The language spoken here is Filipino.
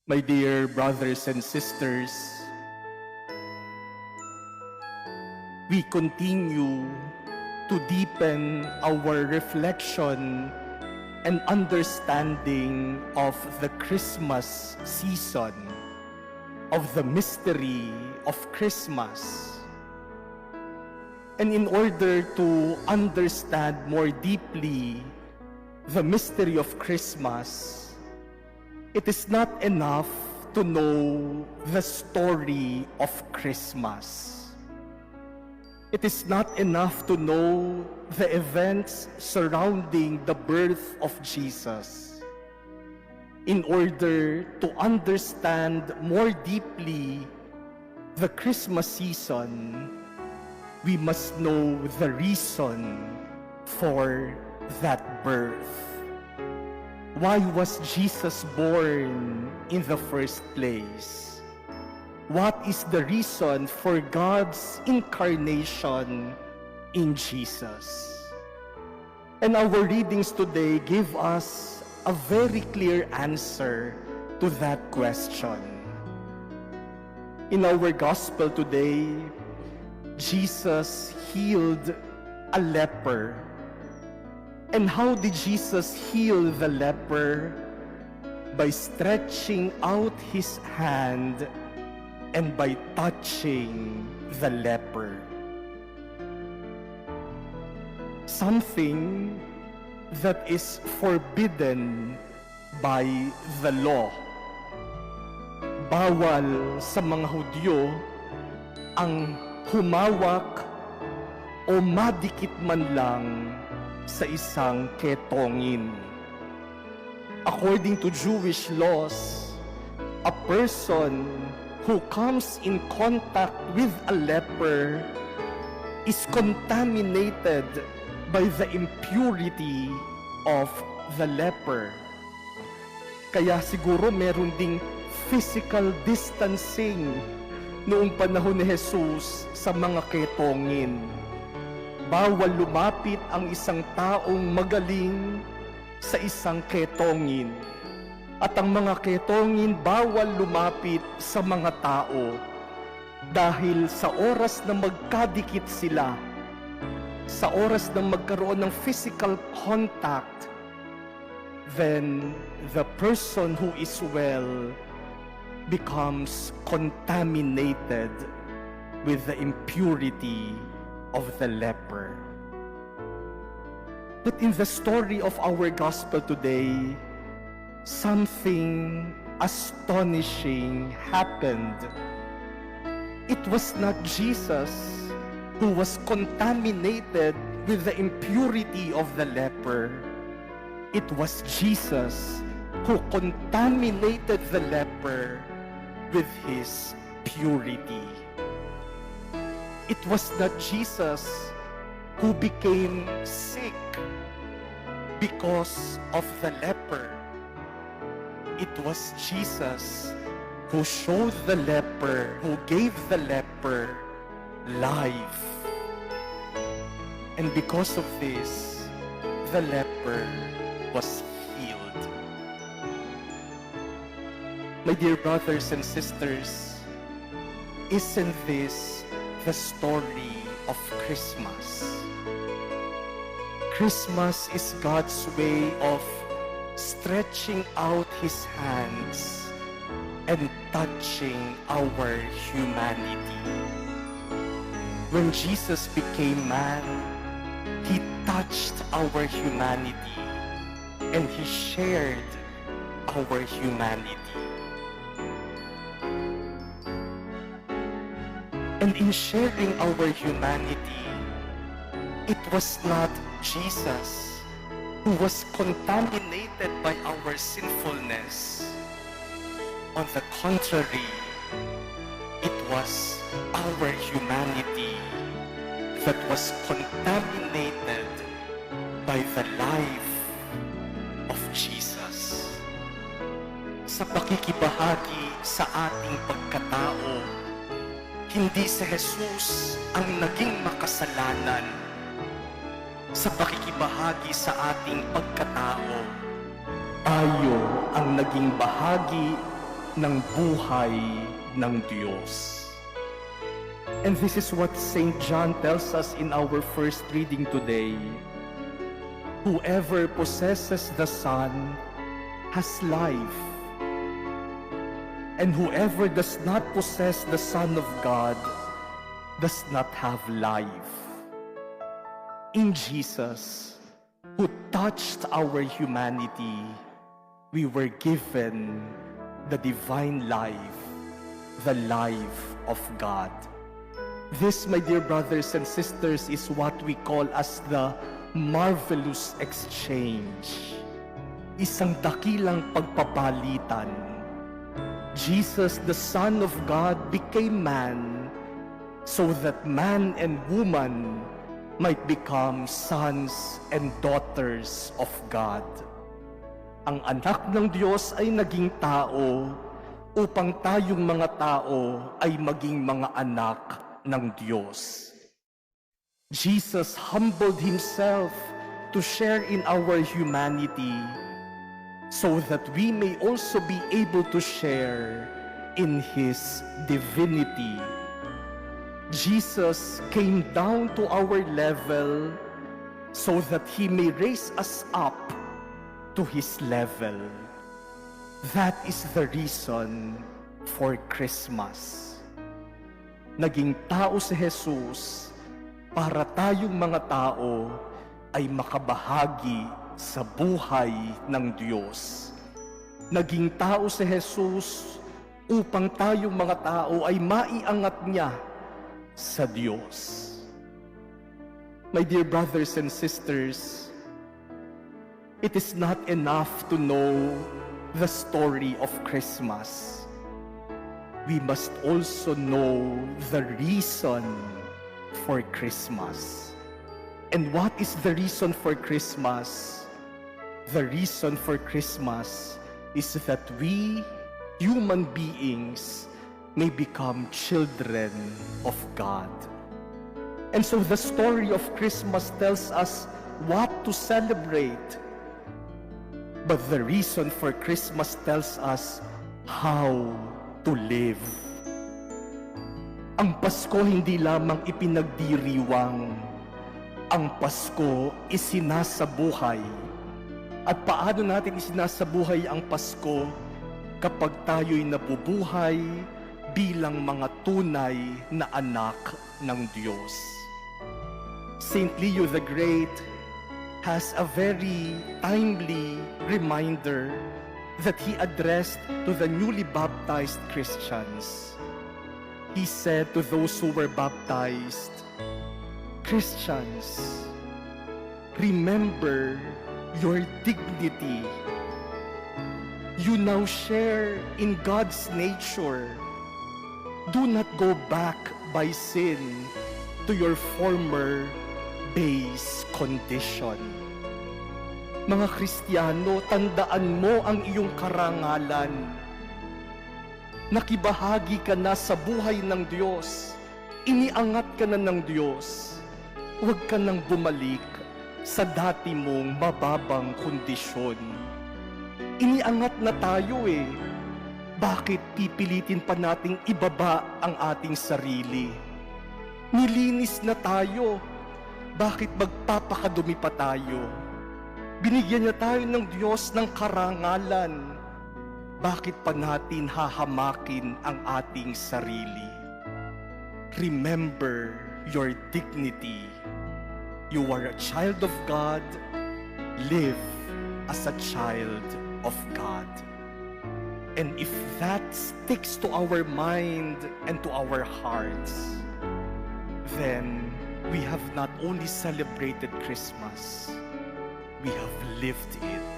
My dear brothers and sisters, we continue to deepen our reflection and understanding of the Christmas season, of the mystery of Christmas. And in order to understand more deeply the mystery of Christmas, it is not enough to know the story of Christmas. It is not enough to know the events surrounding the birth of Jesus. In order to understand more deeply the Christmas season, we must know the reason for that birth. Why was Jesus born in the first place? What is the reason for God's incarnation in Jesus? And our readings today give us a very clear answer to that question. In our gospel today, Jesus healed a leper. And how did Jesus heal the leper? By stretching out his hand and by touching the leper. Something that is forbidden by the law. Bawal sa mga Hudyo ang humawak o madikit man lang sa isang ketongin. According to Jewish laws, a person who comes in contact with a leper is contaminated by the impurity of the leper. Kaya siguro meron ding physical distancing noong panahon ni Jesus sa mga ketongin. Bawal lumapit ang isang taong magaling sa isang ketongin. At ang mga ketongin bawal lumapit sa mga tao dahil sa oras na magkadikit sila, sa oras na magkaroon ng physical contact, then the person who is well becomes contaminated with the impurity of the leper. But in the story of our gospel today, something astonishing happened. It was not Jesus who was contaminated with the impurity of the leper. It was Jesus who contaminated the leper with his purity. It was not Jesus who became sick because of the leper. It was Jesus who showed the leper, who gave the leper life. And because of this, the leper was healed. My dear brothers and sisters, isn't this the story of Christmas? Christmas is God's way of stretching out his hands and touching our humanity. When Jesus became man, he touched our humanity and he shared our humanity. And in sharing our humanity, it was not Jesus who was contaminated by our sinfulness. On the contrary, it was our humanity that was contaminated by the life of Jesus. Sa pakikibahagi sa ating pagkatao, hindi si Jesus ang naging makasalanan. Sa pakikibahagi sa ating pagkatao, tayo ang naging bahagi ng buhay ng Diyos. And this is what St. John tells us in our first reading today. Whoever possesses the Son has life, and whoever does not possess the Son of God does not have life. In Jesus, who touched our humanity, we were given the divine life, the life of God. This, my dear brothers and sisters, is what we call as the marvelous exchange. Isang dakilang pagpapalitan. Jesus, the Son of God, became man so that man and woman might become sons and daughters of God. Ang anak ng Diyos ay naging tao upang tayong mga tao ay maging mga anak ng Diyos. Jesus humbled himself to share in our humanity so that we may also be able to share in his divinity. Jesus came down to our level so that he may raise us up to his level. That is the reason for Christmas. Naging tao si Jesus para tayong mga tao ay makabahagi sa buhay ng Diyos. Naging tao si Jesus upang tayong mga tao ay maiangat niya sa Diyos. My dear brothers and sisters, it is not enough to know the story of Christmas. We must also know the reason for Christmas. And what is the reason for Christmas? The reason for Christmas is that we, human beings, may become children of God. And so the story of Christmas tells us what to celebrate. But the reason for Christmas tells us how to live. Ang Pasko hindi lamang ipinagdiriwang. Ang Pasko isinasabuhay. At paano natin isinasabuhay ang Pasko? Kapag tayo'y nabubuhay bilang mga tunay na anak ng Diyos. Saint Leo the Great has a very timely reminder that he addressed to the newly baptized Christians. He said to those who were baptized, Christians, remember your dignity. You now share in God's nature. Do not go back by sin to your former base condition. Mga Kristiyano, tandaan mo ang iyong karangalan. Nakibahagi ka na sa buhay ng Diyos. Iniangat ka na ng Diyos. Huwag ka nang bumalik sa dati mong mababang kondisyon. Iniangat na tayo eh. Bakit pipilitin pa nating ibaba ang ating sarili? Nilinis na tayo. Bakit magpapakadumi pa tayo? Binigyan niya tayo ng Diyos ng karangalan. Bakit pa natin hahamakin ang ating sarili? Remember your dignity. You are a child of God. Live as a child of God. And if that sticks to our mind and to our hearts, then we have not only celebrated Christmas, we have lived it.